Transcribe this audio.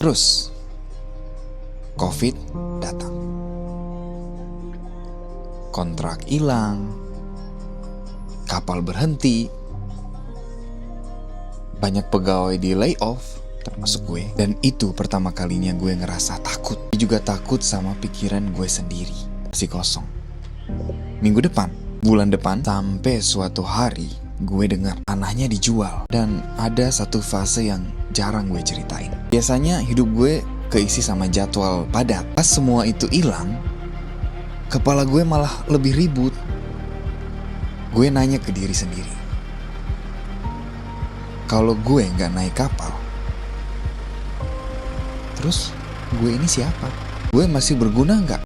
Terus COVID datang. Kontrak hilang, kapal berhenti, banyak pegawai di layoff, termasuk gue. Dan itu pertama kalinya gue ngerasa takut. Juga takut sama pikiran gue sendiri, masih kosong. Minggu depan, bulan depan, sampai suatu hari gue dengar tanahnya dijual. Dan ada satu fase yang jarang gue ceritain. Biasanya hidup gue keisi sama jadwal padat. Pas semua itu hilang, kepala gue malah lebih ribut. Gue nanya ke diri sendiri, kalau gue gak naik kapal, terus gue ini siapa? Gue masih berguna gak?